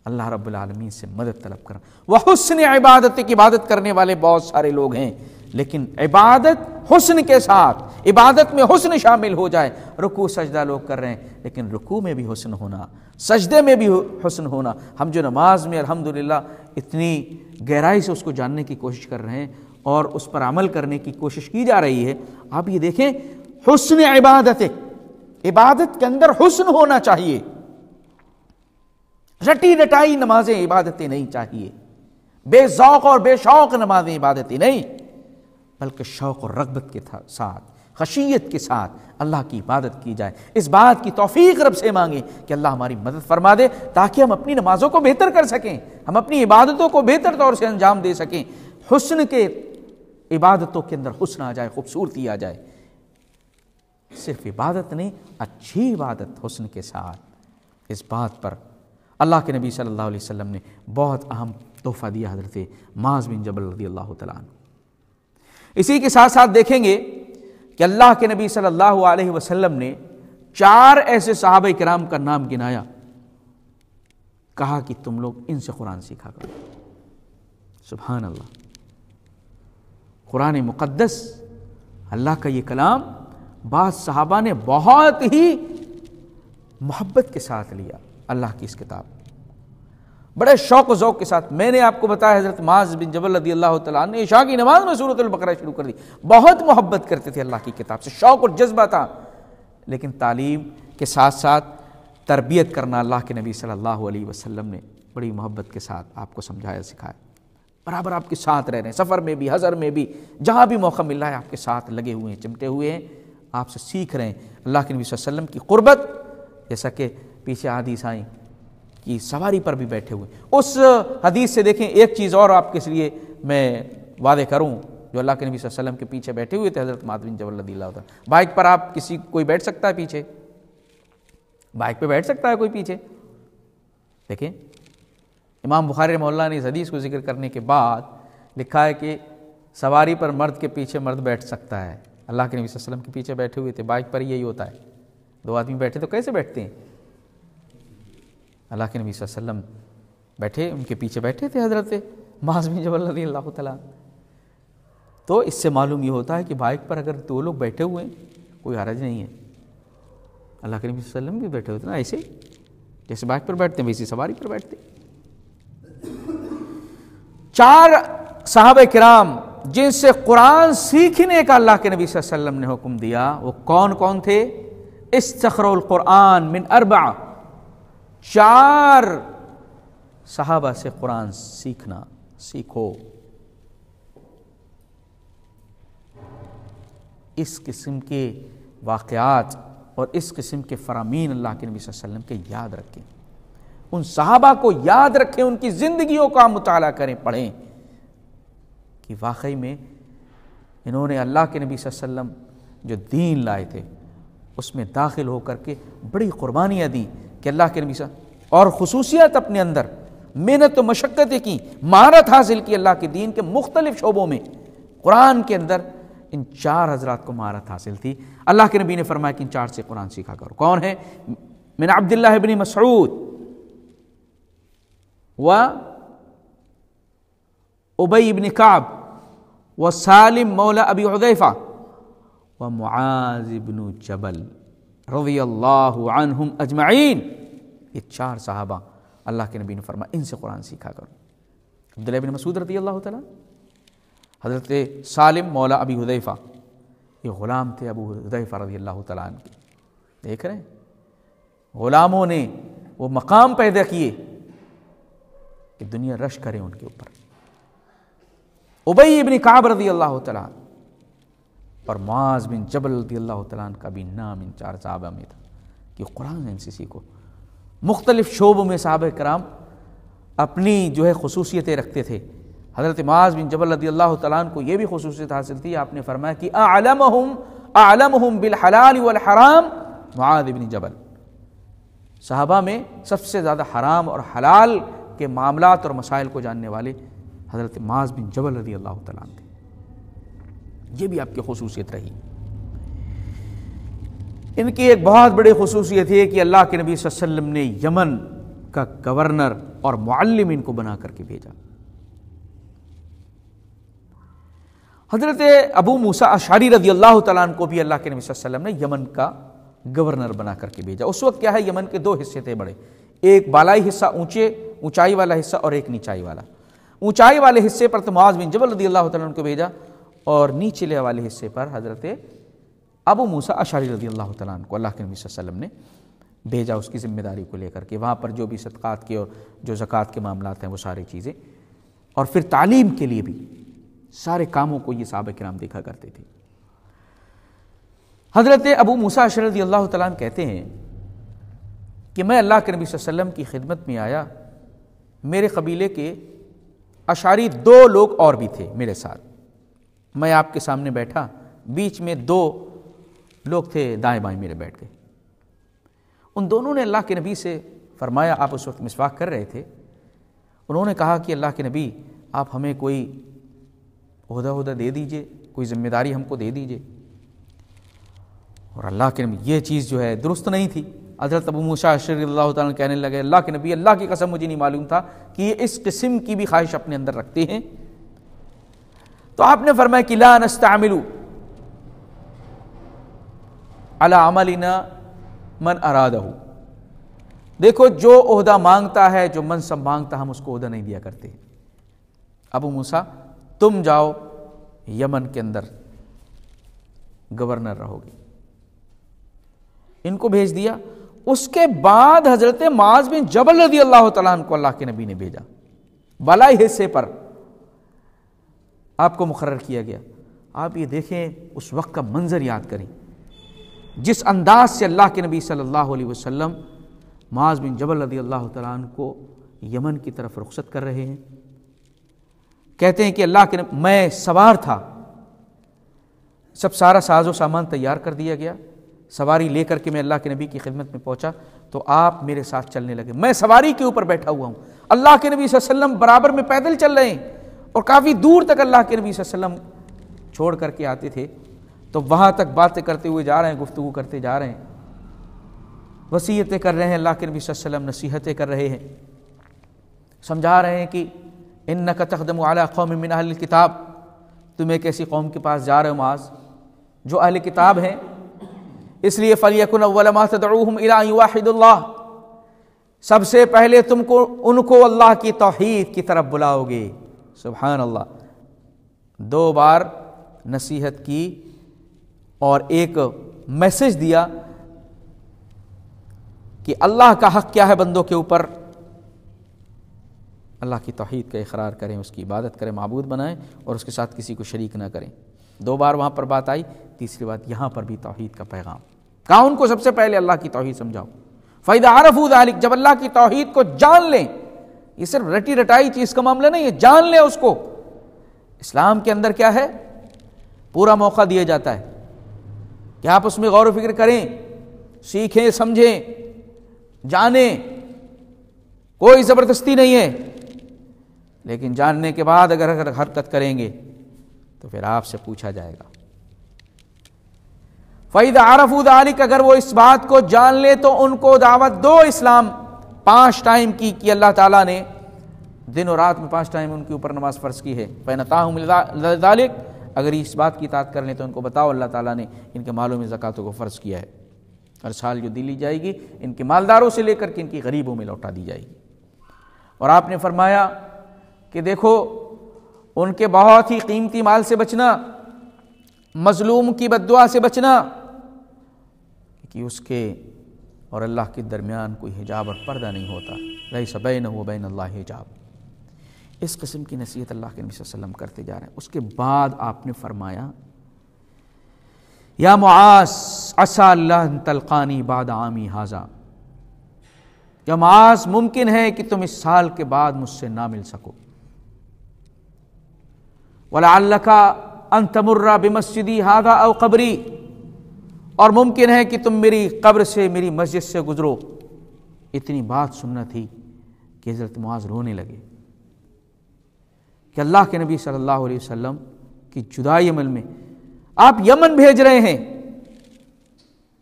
اللہ رب العالمین سے مدد طلب کرنا۔ وحسن عبادت، کی عبادت کرنے والے بہت سارے لوگ ہیں، لیکن عبادت حسن کے ساتھ، عبادت میں حسن شامل ہو جائے۔ رکوع سجدہ لوگ کر رہے ہیں، لیکن رکوع میں بھی حسن ہونا، سجدے میں بھی حسن ہونا۔ ہم جو نماز میں الحمدللہ اتنی گہرائی سے اس کو جاننے کی کوشش کر رہے ہیں اور اس پر عمل کرنے کی کوشش کی جا رہی ہے، آپ یہ دیکھیں حسن عبادت، عبادت کے اندر حسن ہونا چاہیے۔ رٹی رٹائی نمازیں عبادتیں نہیں چاہیے، بے ذوق اور بے شوق نمازیں عبادتیں نہیں، بلکہ شوق اور رغبت کے ساتھ، خشیت کے ساتھ اللہ کی عبادت کی جائے۔ اس بات کی توفیق رب سے مانگیں کہ اللہ ہماری مدد فرما دے، تاکہ ہم اپنی نمازوں کو بہتر کر سکیں، ہم اپنی عبادتوں کو بہتر طور سے انجام دے سکیں۔ حسن کے عبادتوں کے اندر حسن آ جائے، خوبصورتی آ جائے۔ صرف عبادت نہیں، اچھی عبادت حسن کے ساتھ۔ اس بات پر اللہ کے نبی صلی اللہ علیہ وسلم نے بہت اہم تحفہ دیا حضرت معاذ بن جبل رضی اللہ تعالیٰ عنہ۔ اسی کے ساتھ ساتھ دیکھیں گے کہ اللہ کے نبی صلی اللہ علیہ وسلم نے 4 ایسے صحابہ کرام کا نام گنایا، کہا کہ تم لوگ ان سے قرآن سیکھا کرو۔ سبحان اللہ، قرآن مقدس، اللہ کا یہ کلام بعض صحابہ نے بہت ہی محبت کے ساتھ لیا۔ اللہ کی اس کتاب بڑے شوق و ذوق کے ساتھ، میں نے آپ کو بتایا حضرت معاذ بن جبل رضی اللہ تعالیٰ عنہ نے عشاء کی نماز میں سورۃ البقرہ شروع کر دی، بہت محبت کرتے تھے اللہ کی کتاب سے، شوق اور جذبہ تھا۔ لیکن تعلیم کے ساتھ ساتھ تربیت کرنا اللہ کے نبی صلی اللہ علیہ وسلم نے بڑی محبت کے ساتھ آپ کو سمجھایا، سکھایا، برابر آپ کے ساتھ رہ رہے ہیں، سفر میں بھی، حضر میں بھی، جہاں بھی موقع مل رہا ہے آپ کے ساتھ لگے ہوئے ہیں، چمٹے ہوئے ہیں، آپ سے سیکھ رہے ہیں اللہ کے نبی صلی اللہ علیہ وسلم کی قربت، جیسا کہ پیچھے حدیث آئیں کہ سواری پر بھی بیٹھے ہوئے. اس حدیث سے دیکھیں ایک چیز اور آپ کے لیے میں واضح کروں، جو اللہ کے نبی صلی اللہ علیہ وسلم کے پیچھے بیٹھے ہوئے تھے حضرت معاذ بن جبل رضی اللہ عنہ. بائک پر آپ کوئی بیٹھ سکتا ہے پیچھے؟ بائک پہ بیٹھ سکتا ہے کوئی پیچھے؟ دیکھیں امام بخاری رحمہ اللہ نے اس حدیث کو ذکر کرنے کے بعد لکھا ہے کہ سواری پر مرد کے پیچھے مرد بیٹھ سکتا ہے. اللہ کے نبی صلی اللہ علیہ وسلم کے پیچھے بیٹھے ہوئے تھے. بائک پر یہی ہوتا ہے، دو آدمی بیٹھے تو کیسے بیٹھتے ہیں؟ اللہ کے نبی صلی اللہ علیہ وسلم بیٹھے، ان کے پیچھے بیٹھے تھے حضرت معاذ بن جبل رضی اللہ تعالیٰ. تو اس سے معلوم یہ ہوتا ہے کہ بائک پر اگر دو لوگ بیٹھے ہوئے ہیں کوئی حرج نہیں ہے. اللہ کے نبی صلی اللہ علیہ وسلم بھی بیٹھے ہوتے نا، ایسے جیسے بائک پر بیٹھتے ہیں ویسی سواری پر بیٹھتے. 4 صحابہ کرام جن سے قرآن سیکھنے کا اللہ کے نبی صلی اللہ علیہ وسلم نے حکم دیا، وہ کون کون تھے؟ استخروا القرآن من 4 4 صحابہ سے قرآن سیکھو. اس قسم کے واقعات اور اس قسم کے فرامین اللہ کے نبی صلی اللہ علیہ وسلم کے یاد رکھیں، ان صحابہ کو یاد رکھیں، ان کی زندگیوں کا مطالعہ کریں، پڑھیں کہ واقعی میں انہوں نے اللہ کے نبی صلی اللہ علیہ وسلم جو دین لائے تھے اس میں داخل ہو کر کے بڑی قربانیاں دی کہ اللہ کے نبی صلی اللہ علیہ وسلم، اور خصوصیت اپنے اندر محنت و مشقتیں کی، مہارت حاصل کی اللہ کے دین کے مختلف شعبوں میں. قرآن کے اندر ان 4 حضرات کو مہارت حاصل تھی. اللہ کے نبی نے فرمایا کہ ان 4 سے قرآن سیکھا کرو. کون ہے؟ من عبداللہ ابن مسعود و ابی ابن کعب و سالم مولا ابی حذیفہ و معاذ ابن جبل رضی اللہ عنہم اجمعین. یہ 4 صحابہ اللہ کے نبی نے فرمایا ان سے قرآن سیکھا کرو. عبداللہ ابن مسعود رضی اللہ تعالیٰ، حضرت سالم مولا ابی حذیفہ، یہ غلام تھے ابو حذیفہ رضی اللہ تعالیٰ عنہ کے. دیکھ رہے ہیں غلاموں نے وہ مقام پیدا کیے کہ دنیا رش کرے ان کے اوپر. ابی ابن کعب رضی اللہ تعالیٰ عنہ اور معاذ بن جبل رضی اللہ تعالیٰ عنہ کا بھی نام ان 4 صحابہ میں تھا کہ قرآن ان سے سیکھو. مختلف شعبوں میں صحابہ کرام اپنی جو ہے خصوصیتیں رکھتے تھے. حضرت معاذ بن جبل رضی اللہ تعالیٰ عنہ کو یہ بھی خصوصیت حاصل تھی، آپ نے فرمایا کہ اعلمہم بالحلال والحرام معاذ بن جبل. صحابہ میں سب سے زیادہ حرام اور حلال کے معاملات اور مسائل کو جاننے والے حضرت معاذ بن جبل رضی اللہ تعالیٰ عنہ تھے. یہ بھی آپ کی خصوصیت رہی. ان کی ایک بہت بڑی خصوصیت ہے کہ اللہ کے نبی صلی اللہ علیہ وسلم نے یمن کا گورنر اور معلم ان کو بنا کر کے بھیجا. حضرت ابو موسیٰ اشعری رضی اللہ تعالیٰ عنہ کو بھی اللہ کے نبی صلی اللہ علیہ وسلم نے یمن کا گورنر بنا کر کے بھیجا. اس وقت کیا ہے، یمن کے 2 حصے تھے بڑے، ایک بالائی حصہ اونچائی والا حصہ اور ایک نیچائی والا. اونچائی والے حصے پر تو معاذ بن جبل رضی اللہ تعالیٰ عنہ کو بھیجا، اور نیچلے والے حصے پر حضرت ابو موسیٰ اشعری رضی اللہ تعالیٰ عنہ کو اللہ کے نبی صلی اللہ علیہ وسلم نے بھیجا اس کی ذمہ داری کو لے کر کے. وہاں پر جو بھی صدقات کے اور جو زکوٰۃ کے معاملات ہیں وہ ساری چیزیں، اور پھر تعلیم کے لیے بھی سارے کاموں کو یہ صحابہ کرام دیکھا کرتے تھے. حضرت ابو موسیٰ اشعری رضی اللہ تعالیٰ عنہ کہتے ہیں کہ میں اللہ کے نبی صلی اللہ علیہ وسلم کی خدمت میں آیا، میرے قبیلے کے اشعری 2 لوگ اور بھی تھے میرے ساتھ. میں آپ کے سامنے بیٹھا، بیچ میں 2 لوگ تھے دائیں بائیں میرے بیٹھ گئے. ان دونوں نے اللہ کے نبی سے فرمایا، آپ اس وقت مسواک کر رہے تھے، انہوں نے کہا کہ اللہ کے نبی آپ ہمیں کوئی عہدہ دے دیجئے، کوئی ذمہ داری ہم کو دے دیجئے. اور اللہ کے نبی یہ چیز جو ہے درست نہیں تھی. حضرت ابو موسیٰ اشعری رضی اللہ تعالیٰ کہنے لگے، اللہ کے نبی اللہ کی قسم مجھے نہیں معلوم تھا کہ یہ اس قسم کی بھی خواہش اپنے اندر رکھتے ہیں. تو آپ نے فرمایا کہ لا نستعمل علی عملنا من ارادہ. دیکھو جو عہدہ مانگتا ہے، جو منصب مانگتا ہے، ہم اس کو عہدہ نہیں دیا کرتے. ابو موسیٰ تم جاؤ یمن کے اندر گورنر رہو گے. ان کو بھیج دیا. اس کے بعد حضرت معاذ بن جبل رضی اللہ تعالیٰ عنہ کو اللہ کے نبی نے بھیجا، بالائی حصے پر آپ کو مقرر کیا گیا. آپ یہ دیکھیں، اس وقت کا منظر یاد کریں جس انداز سے اللہ کے نبی صلی اللہ علیہ وسلم معاذ بن جبل رضی اللہ تعالیٰ عنہ کو یمن کی طرف رخصت کر رہے ہیں. کہتے ہیں کہ اللہ کے نبی میں سوار تھا، سب سارا ساز و سامان تیار کر دیا گیا، سواری لے کر کے میں اللہ کے نبی کی خدمت میں پہنچا تو آپ میرے ساتھ چلنے لگے. میں سواری کے اوپر بیٹھا ہوا ہوں، اللہ کے نبی صلی اللہ علیہ وسلم برابر میں پیدل چل رہے ہیں اور کافی دور تک اللہ کے نبی صلی اللہ علیہ وسلم چھوڑ کر کے آتے تھے. تو وہاں تک باتیں کرتے ہوئے جا رہے ہیں، گفتگو کرتے جا رہے ہیں، وصیتیں کر رہے ہیں، اللہ کے نبی صلی اللہ علیہ وسلم نصیحتیں کر رہے ہیں، سمجھا رہے ہیں کہ انک تخدم علی قوم من اہل الکتاب، تم ایک ایسی قوم کے پاس جا رہے ہو معاذ جو اہل کتاب ہیں، اس لیے فلیکن اول ما تدعوہم الی ان یوحدوا اللہ، سب سے پہلے تم کو ان کو اللہ کی توحید کی طرف بلاؤ گے. سبحان اللہ. 2 بار نصیحت کی اور ایک میسج دیا کہ اللہ کا حق کیا ہے بندوں کے اوپر، اللہ کی توحید کا اقرار کریں، اس کی عبادت کریں، معبود بنائیں اور اس کے ساتھ کسی کو شریک نہ کریں. 2 بار وہاں پر بات آئی، تیسری بات یہاں پر بھی توحید کا پیغام کہا، ان کو سب سے پہلے اللہ کی توحید سمجھاؤ. فَإِذَا عَرَفُوا ذَلِكَ، جب اللہ کی توحید کو جان لیں، یہ صرف رٹی رٹائی چیز کا معاملہ نہیں ہے، جان لیں اس کو. اسلام کے اندر کیا ہے، پورا موقع دیا جاتا ہے کہ آپ اس میں غور و فکر کریں، سیکھیں، سمجھیں، جانیں، کوئی زبردستی نہیں ہے. لیکن جاننے کے بعد اگر حرکت کریں گے تو پھر آپ سے پوچھا جائے گا. فَإِذَا عَرَفُوا ذَلِكَ، اگر وہ اس بات کو جان لے تو ان کو دعوت دو اسلام 5 ٹائم کی کہ اللہ تعالیٰ نے دن اور رات میں 5 ٹائم ان کے اوپر نماز فرض کی ہے. فَإِنْ ذَلِكَ، اگر اس بات کی اطاعت کر لیں تو ان کو بتاؤ اللہ تعالیٰ نے ان کے مالوں میں زکاتوں کو فرض کیا ہے، ہر سال جو دی جائے گی ان کے مالداروں سے لے کر کے ان کی غریبوں میں لوٹا دی جائے گی. اور آپ نے فرمایا کہ دیکھو ان کے بہت ہی قیمتی مال سے بچنا، مظلوم کی بد دعا سے بچنا، کہ اس کے اور اللہ کے درمیان کوئی حجاب اور پردہ نہیں ہوتا، لیس بینہ و بین اللہ حجاب. اس قسم کی نصیحت اللہ کے نبی صلی اللہ علیہ وسلم کرتے جا رہے ہیں. اس کے بعد آپ نے فرمایا یا معاذ عسى اللہ ان تلقانی بعد عامی ھذا، یا معاذ ممکن ہے کہ تم اس سال کے بعد مجھ سے نہ مل سکو. وَلَعَلَّكَ أَن تَمُرَّ بِمَسْجِدِي هَذَا أَوْ قَبْرِي، اور ممکن ہے کہ تم میری قبر سے، میری مسجد سے گزرو. اتنی بات سننا تھی کہ حضرت معاذ رونے لگے کہ اللہ کے نبی صلی اللہ علیہ وسلم کی جدائی عمل میں آپ یمن بھیج رہے ہیں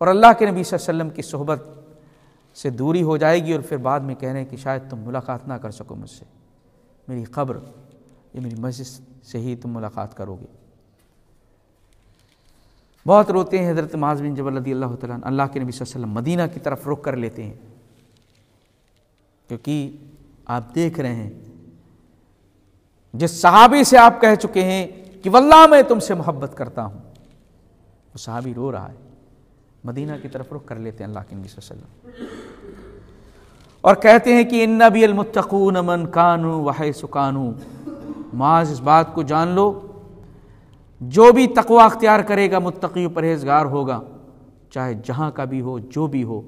اور اللہ کے نبی صلی اللہ علیہ وسلم کی صحبت سے دوری ہو جائے گی، اور پھر بعد میں کہہ رہے ہیں کہ شاید تم ملاقات نہ کر سکو مجھ سے، میری قبر یہ میری مسجد سے ہی تم ملاقات کرو گے. بہت روتے ہیں حضرت معاذ بن جبل رضی اللہ تعالیٰ عنہ. اللہ کے نبی صلی اللہ علیہ وسلم مدینہ کی طرف رخ کر لیتے ہیں، کیونکہ آپ دیکھ رہے ہیں جس صحابی سے آپ کہہ چکے ہیں کہ واللہ میں تم سے محبت کرتا ہوں، وہ صحابی رو رہا ہے. مدینہ کی طرف رخ کر لیتے ہیں اللہ کے نبی صلی اللہ علیہ وسلم اور کہتے ہیں کہ ان نبی المتقون من کانوا وحیث کانوا. معاذ اس بات کو جان لو، جو بھی تقوی اختیار کرے گا، متقی و پرہیزگار ہوگا، چاہے جہاں کا بھی ہو، جو بھی ہو،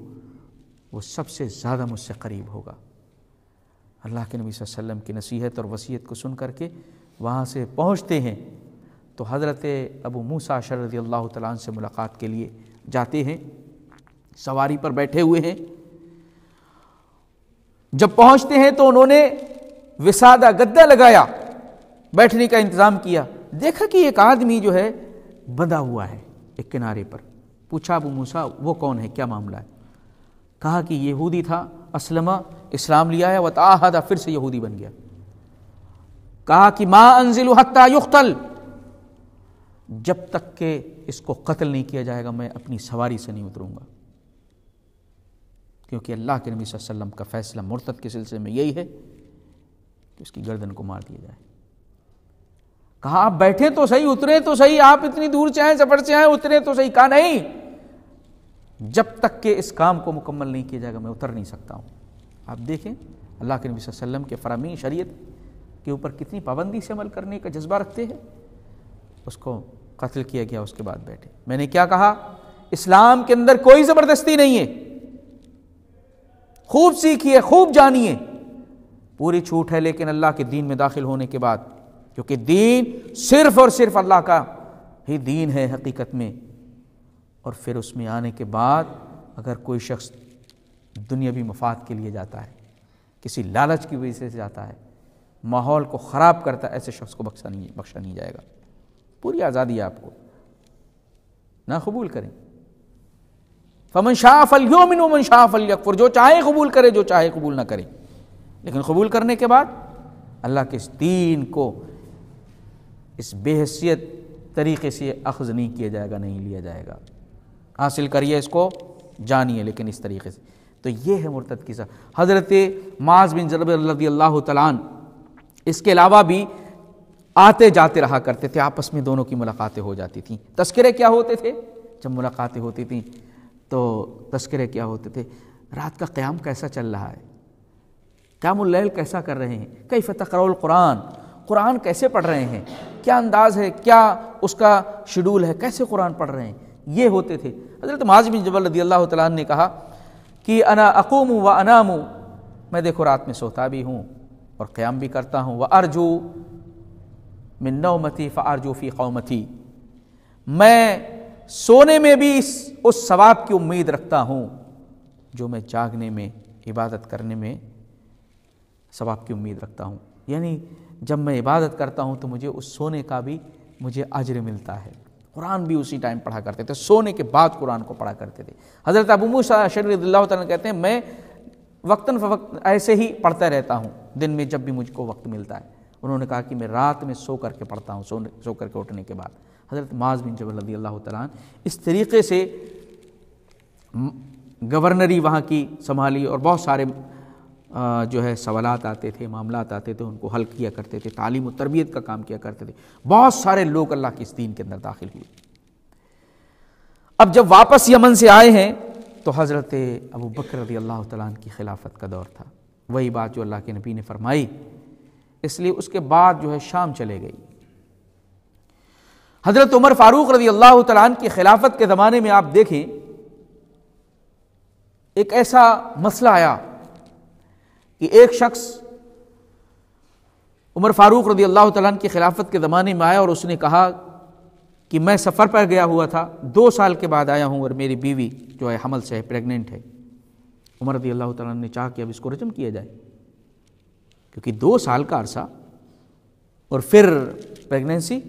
وہ سب سے زیادہ مجھ سے قریب ہوگا. اللہ کے نبی صلی اللہ علیہ وسلم کی نصیحت اور وصیت کو سن کر کے وہاں سے پہنچتے ہیں تو حضرت ابو موسیٰ اشعری رضی اللہ تعالیٰ عنہ سے ملاقات کے لیے جاتے ہیں، سواری پر بیٹھے ہوئے ہیں. جب پہنچتے ہیں تو انہوں نے وسادہ گدا لگایا، بیٹھنے کا انتظام کیا. دیکھا کہ ایک آدمی جو ہے بندھا ہوا ہے ایک کنارے پر. پوچھا ابو موسیٰ وہ کون ہے، کیا معاملہ ہے؟ کہا کہ یہودی تھا، اسلمہ، اسلام لیا ہے، وتعاہد، پھر سے یہودی بن گیا. کہا کہ ما انزل حتی یقتل، جب تک کہ اس کو قتل نہیں کیا جائے گا میں اپنی سواری سے نہیں اتروں گا، کیونکہ اللہ کے نبی صلی اللہ علیہ وسلم کا فیصلہ مرتد کے سلسلے میں یہی ہے کہ اس کی گردن کو مار دیا جائے. کہا آپ بیٹھے تو صحیح، اترے تو صحیح، آپ اتنی دور سے آئے، سفر سے آئے، اترے تو صحیح. کہا نہیں، جب تک کہ اس کام کو مکمل نہیں کیا جائے گا میں اتر نہیں سکتا ہوں. آپ دیکھیں اللہ کے نبی صلی اللہ علیہ وسلم کے فرامین شریعت کے اوپر کتنی پابندی سے عمل کرنے کا جذبہ رکھتے ہیں. اس کو قتل کیا گیا، اس کے بعد بیٹھے. میں نے کیا کہا اسلام کے اندر کوئی زبردستی نہیں ہے، خوب سیکھیے، خوب جانیے، پوری چھوٹ ہے لیکن اللہ کے دین میں داخل ہونے کے بعد، کیونکہ دین صرف اور صرف اللہ کا ہی دین ہے حقیقت میں، اور پھر اس میں آنے کے بعد اگر کوئی شخص دنیاوی مفاد کے لیے جاتا ہے، کسی لالچ کی وجہ سے جاتا ہے، ماحول کو خراب کرتا ہے، ایسے شخص کو بخشا نہیں جائے گا۔ پوری آزادی ہے آپ کو، نہ قبول کریں۔ فمن شاء فلیؤمن ومن شاء فلیکفر، جو چاہے قبول کرے، جو چاہے قبول نہ کرے، لیکن قبول کرنے کے بعد اللہ کے اس دین کو اس بے حیثیت طریقے سے اخذ نہیں کیا جائے گا، نہیں لیا جائے گا۔ حاصل کریے، اس کو جانیے، لیکن اس طریقے سے۔ تو یہ ہے مرتد کی سزا۔ حضرت معاذ بن جبل رضی اللہ تعالیٰ عنہ اس کے علاوہ بھی آتے جاتے رہا کرتے تھے، آپس میں دونوں کی ملاقاتیں ہو جاتی تھیں۔ تذکرے کیا ہوتے تھے جب ملاقاتیں ہوتی تھیں؟ تو تذکرے کیا ہوتے تھے؟ رات کا قیام کیسا چل رہا ہے، قیام اللیل کیسا کر رہے ہیں، کیف تقرؤ القرآن، قرآن کیسے پڑھ رہے ہیں، کیا انداز ہے، کیا اس کا شیڈول ہے، کیسے قرآن پڑھ رہے ہیں، یہ ہوتے تھے۔ حضرت معاذ بن جبل رضی اللہ تعالیٰ عنہ نے کہا کہ انا اقوم و انام، میں دیکھو رات میں سوتا بھی ہوں اور قیام بھی کرتا ہوں، وارجو من نومتی فارجو فی قومتی، میں سونے میں بھی اس ثواب کی امید رکھتا ہوں جو میں جاگنے میں، عبادت کرنے میں ثواب کی امید رکھتا ہوں۔ یعنی جب میں عبادت کرتا ہوں تو مجھے اس سونے کا بھی مجھے اجر ملتا ہے۔ قرآن بھی اسی ٹائم پڑھا کرتے تھے، سونے کے بعد قرآن کو پڑھا کرتے تھے۔ حضرت ابو موسیٰ اشعری رضی اللہ تعالیٰ کہتے ہیں میں وقتاً فوقت ایسے ہی پڑھتا رہتا ہوں دن میں جب بھی مجھ کو وقت ملتا ہے۔ انہوں نے کہا کہ میں رات میں سو کر کے پڑھتا ہوں، سو کر کے اٹھنے کے بعد۔ حضرت معاذ بن جبل رضی اللہ تعالیٰ عنہ اس طریقے سے گورنری وہاں کی سنبھالی، اور بہت سارے جو ہے سوالات آتے تھے، معاملات آتے تھے، ان کو حل کیا کرتے تھے، تعلیم و تربیت کا کام کیا کرتے تھے۔ بہت سارے لوگ اللہ کے اس دین کے اندر داخل ہوئے۔ اب جب واپس یمن سے آئے ہیں تو حضرت ابو بکر رضی اللہ تعالیٰ عنہ کی خلافت کا دور تھا، وہی بات جو اللہ کے نبی نے فرمائی، اس لیے اس کے بعد جو ہے شام چلے گئی۔ حضرت عمر فاروق رضی اللہ تعالیٰ عنہ کی خلافت کے زمانے میں آپ دیکھیں ایک ایسا مسئلہ آیا کہ ایک شخص عمر فاروق رضی اللہ تعالیٰ عنہ کی خلافت کے زمانے میں آیا اور اس نے کہا کہ میں سفر پر گیا ہوا تھا، 2 سال کے بعد آیا ہوں اور میری بیوی جو ہے حمل سے ہے، پریگننٹ ہے۔ عمر رضی اللہ تعالیٰ عنہ نے چاہا کہ اب اس کو رجم کیا جائے، کیونکہ 2 سال کا عرصہ اور پھر پریگننسی،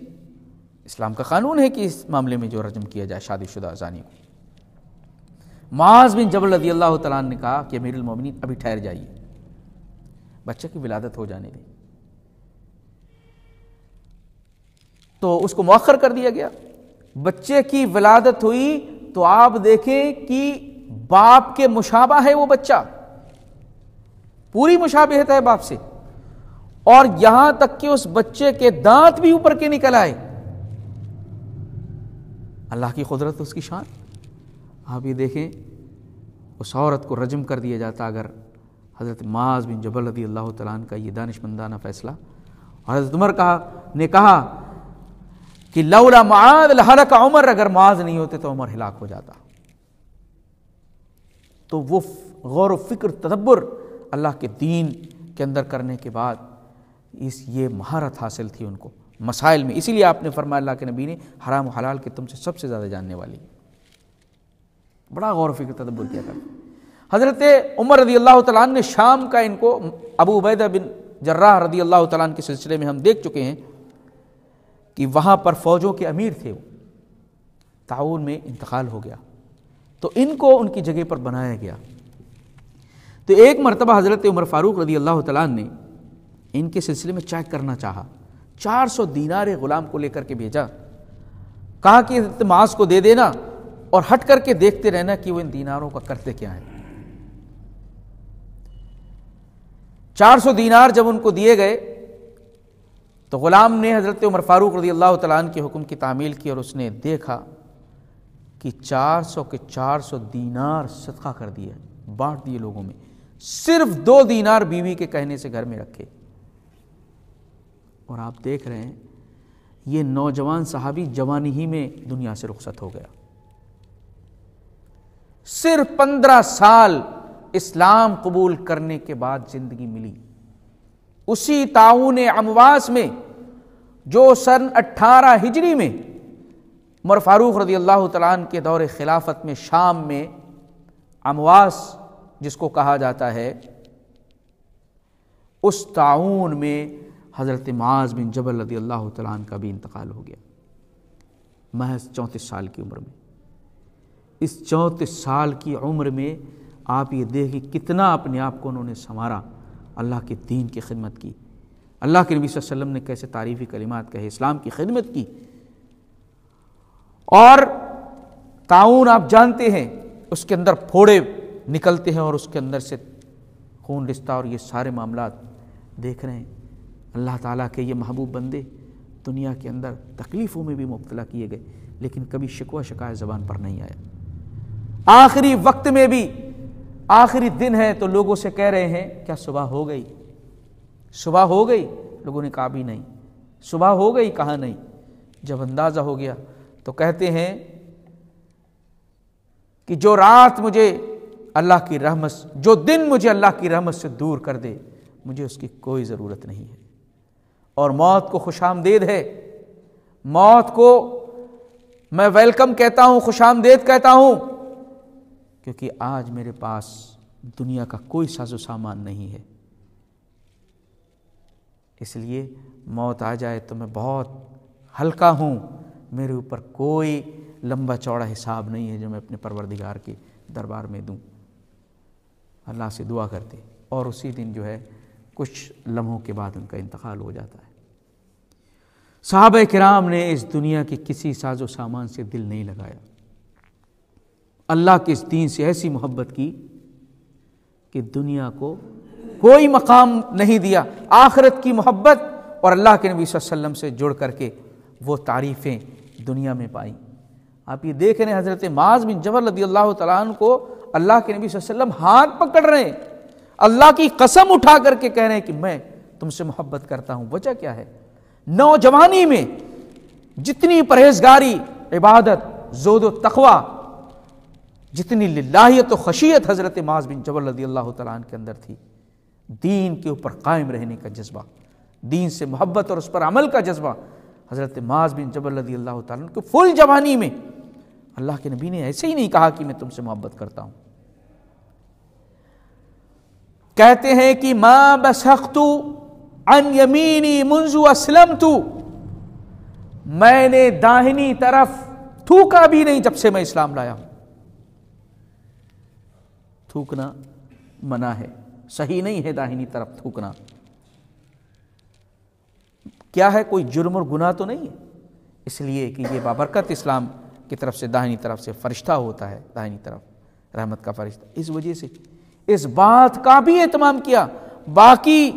اسلام کا قانون ہے کہ اس معاملے میں جو رجم کیا جائے شادی شدہ زانی کو۔ معاذ بن جبل رضی اللہ تعالیٰ عنہ نے کہا کہ امیر المومنین ابھی ٹھہر جائیے، بچے کی ولادت ہو جانے دیں۔ تو اس کو مؤخر کر دیا گیا، بچے کی ولادت ہوئی تو آپ دیکھیں کہ باپ کے مشابہ ہے وہ بچہ، پوری مشابہت ہے باپ سے، اور یہاں تک کہ اس بچے کے دانت بھی اوپر کے نکل آئے۔ اللہ کی قدرت، اس کی شان۔ آپ یہ دیکھیں اس عورت کو رجم کر دیا جاتا اگر حضرت معاذ بن جبل رضی اللہ تعالیٰ عنہ کا یہ دانشمندانہ فیصلہ۔ اور حضرت عمر نے کہا کہ لولا معاذ لہلک عمر، اگر معاذ نہیں ہوتے تو عمر ہلاک ہو جاتا۔ تو وہ غور و فکر تدبر اللہ کے دین کے اندر کرنے کے بعد یہ مہارت حاصل تھی ان کو مسائل میں، اسی لیے آپ نے فرمایا اللہ کے نبی نے حرام و حلال کے تم سے سب سے زیادہ جاننے والی، بڑا غور و فکر تدبر کیا کرتے۔ حضرت عمر رضی اللہ تعالیٰ عنہ نے شام کا ان کو، ابو عبیدہ بن جراح رضی اللہ تعالیٰ عنہ کے سلسلے میں ہم دیکھ چکے ہیں کہ وہاں پر فوجوں کے امیر تھے، وہ تعاون میں انتقال ہو گیا تو ان کو ان کی جگہ پر بنایا گیا۔ تو ایک مرتبہ حضرت عمر فاروق رضی اللہ تعالیٰ عنہ نے ان کے سلسلے میں چیک کرنا چاہا، 400 دینار غلام کو لے کر کے بھیجا، کہا کہ حضرت معاذ کو دے دینا اور ہٹ کر کے دیکھتے رہنا کہ وہ ان دیناروں کا کرتے کیا ہیں۔ 400 دینار جب ان کو دیے گئے تو غلام نے حضرت عمر فاروق رضی اللہ تعالیٰ عنہ کے حکم کی تعمیل کی، اور اس نے دیکھا کہ 400 کے 400 دینار صدقہ کر دیے، بانٹ دیے لوگوں میں، صرف 2 دینار بیوی کے کہنے سے گھر میں رکھے۔ اور آپ دیکھ رہے ہیں یہ نوجوان صحابی جوانی ہی میں دنیا سے رخصت ہو گیا، صرف 15 سال اسلام قبول کرنے کے بعد زندگی ملی، اسی طاعون امواس میں جو سن 18 ہجری میں عمر فاروق رضی اللہ تعالیٰ عنہ کے دور خلافت میں شام میں امواس جس کو کہا جاتا ہے، اس طاعون میں حضرت معاذ بن جبل رضی اللہ تعالیٰ عنہ کا بھی انتقال ہو گیا، محض 34 سال کی عمر میں۔ اس 34 سال کی عمر میں آپ یہ دیکھیں کتنا اپنے آپ کو انہوں نے سنوارا، اللہ کے دین کی خدمت کی، اللہ کے نبی صلی اللہ علیہ وسلم نے کیسے تعریفی کلمات کہے، اسلام کی خدمت کی۔ اور طاعون آپ جانتے ہیں اس کے اندر پھوڑے نکلتے ہیں اور اس کے اندر سے خون رشتہ اور یہ سارے معاملات دیکھ رہے ہیں۔ اللہ تعالیٰ کے یہ محبوب بندے دنیا کے اندر تکلیفوں میں بھی مبتلا کیے گئے، لیکن کبھی شکوہ شکایت زبان پر نہیں آیا۔ آخری وقت میں بھی، آخری دن ہے تو لوگوں سے کہہ رہے ہیں کیا صبح ہو گئی؟ صبح ہو گئی؟ لوگوں نے کہا بھی نہیں۔ صبح ہو گئی؟ کہا نہیں۔ جب اندازہ ہو گیا تو کہتے ہیں کہ جو رات مجھے اللہ کی رحمت، جو دن مجھے اللہ کی رحمت سے دور کر دے، مجھے اس کی کوئی ضرورت نہیں ہے، اور موت کو خوش آمدید ہے، موت کو میں ویلکم کہتا ہوں، خوش آمدید کہتا ہوں، کیونکہ آج میرے پاس دنیا کا کوئی ساز و سامان نہیں ہے، اس لیے موت آ جائے تو میں بہت ہلکا ہوں، میرے اوپر کوئی لمبا چوڑا حساب نہیں ہے جو میں اپنے پروردگار کے دربار میں دوں۔ اللہ سے دعا کرتے، اور اسی دن جو ہے کچھ لمحوں کے بعد ان کا انتقال ہو جاتا ہے۔ صحابہ کرام نے اس دنیا کے کسی ساز و سامان سے دل نہیں لگایا، اللہ کے اس دین سے ایسی محبت کی کہ دنیا کو کوئی مقام نہیں دیا، آخرت کی محبت اور اللہ کے نبی صلی اللہ علیہ وسلم سے جڑ کر کے وہ تعریفیں دنیا میں پائیں۔ آپ یہ دیکھ رہے ہیں حضرت معاذ بن جبل رضی اللہ تعالیٰ عنہ کو اللہ کے نبی صلی اللہ علیہ وسلم ہاتھ پکڑ رہے ہیں، اللہ کی قسم اٹھا کر کے کہہ رہے ہیں کہ میں تم سے محبت کرتا ہوں۔ وجہ کیا ہے؟ نوجوانی میں جتنی پرہیزگاری، عبادت، زہد و تقوی، جتنی للہیت و خشیت حضرت معاذ بن جبل رضی اللہ تعالیٰ عنہ کے اندر تھی، دین کے اوپر قائم رہنے کا جذبہ، دین سے محبت اور اس پر عمل کا جذبہ، حضرت معاذ بن جبل رضی اللہ تعالیٰ عنہ کو فل جوانی میں اللہ کے نبی نے ایسے ہی نہیں کہا کہ میں تم سے محبت کرتا ہوں۔ کہتے ہیں کہ ما بسخت عن یمینی منذ اسلمت، میں نے داہنی طرف تھوکا بھی نہیں جب سے میں اسلام لایا ہوں۔ تھوکنا منع ہے، صحیح نہیں ہے داہنی طرف تھوکنا۔ کیا ہے؟ کوئی جرم اور گناہ تو نہیں ہے، اس لیے کہ یہ بابرکت اسلام کی طرف سے داہنی طرف سے فرشتہ ہوتا ہے، داہنی طرف رحمت کا فرشتہ، اس وجہ سے اس بات کا بھی اہتمام کیا۔ باقی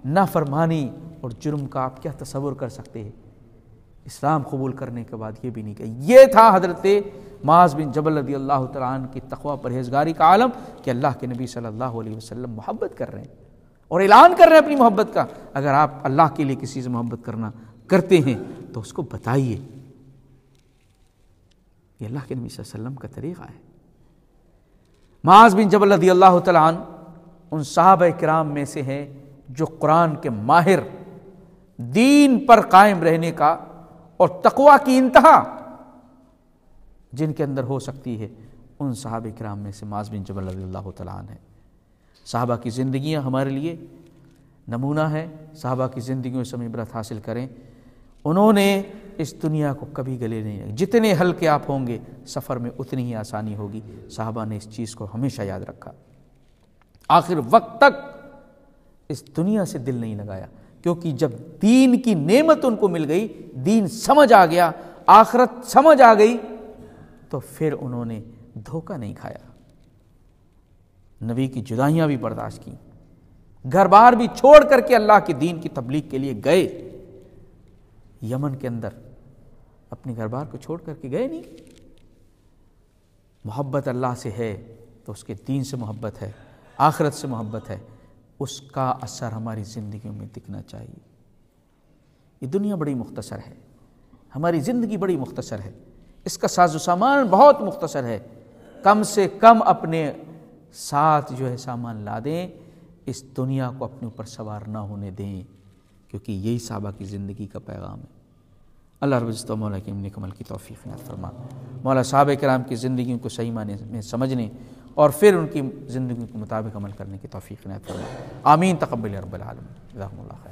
نافرمانی اور جرم کا آپ کیا تصور کر سکتے ہیں؟ اسلام قبول کرنے کے بعد یہ بھی نہیں کہا۔ یہ تھا حضرت معاذ بن جبل رضی اللہ تعالیٰ عنہ کی تقوی پرہیزگاری کا عالم کہ اللہ کے نبی صلی اللہ علیہ وسلم محبت کر رہے ہیں اور اعلان کر رہے ہیں اپنی محبت کا۔ اگر آپ اللہ کے لیے کسی سے محبت کرتے ہیں تو اس کو بتائیے، یہ اللہ کے نبی صلی اللہ علیہ وسلم کا طریقہ ہے۔ معاذ بن جبل رضی اللہ تعالیٰ عنہ ان صحابہ کرام میں سے ہیں جو قرآن کے ماہر، دین پر قائم رہنے کا اور تقوی کی انتہا جن کے اندر ہو سکتی ہے، ان صحابہ کرام میں سے معاذ بن جبل رضی اللہ تعالیٰ عنہ ہے۔ صحابہ کی زندگیاں ہمارے لیے نمونہ ہے، صحابہ کی زندگیوں سے ہم عبرت حاصل کریں۔ انہوں نے اس دنیا کو کبھی گلے نہیں رکھا، جتنے ہلکے آپ ہوں گے سفر میں اتنی ہی آسانی ہوگی۔ صحابہ نے اس چیز کو ہمیشہ یاد رکھا، آخر وقت تک اس دنیا سے دل نہیں لگایا، کیونکہ جب دین کی نعمت ان کو مل گئی، دین سمجھ آ گیا، آخرت سمجھ آ گئی، تو پھر انہوں نے دھوکہ نہیں کھایا، نبی کی جدائیاں بھی برداشت کی، گھر بار بھی چھوڑ کر کے اللہ کے دین کی تبلیغ کے لیے گئے۔ یمن کے اندر اپنے گھر بار کو چھوڑ کر کے گئے نہیں۔ محبت اللہ سے ہے تو اس کے دین سے محبت ہے، آخرت سے محبت ہے، اس کا اثر ہماری زندگیوں میں دکھنا چاہیے۔ یہ دنیا بڑی مختصر ہے، ہماری زندگی بڑی مختصر ہے، اس کا ساز و سامان بہت مختصر ہے، کم سے کم اپنے ساتھ جو ہے سامان لا دیں، اس دنیا کو اپنے اوپر سوار نہ ہونے دیں، کیونکہ یہی صحابہ کی زندگی کا پیغام ہے۔ اللہ رب العزت و مولا کی نیک عمل کی توفیق عنایت فرما۔ مولا صحابہ کرام کی زندگیوں کو صحیح معنی میں سمجھنے اور پھر ان کی زندگی کے مطابق عمل کرنے کی توفیق عنایت فرما۔ آمین، تقبل یا رب العالمین۔ جزاکم اللہ خیر۔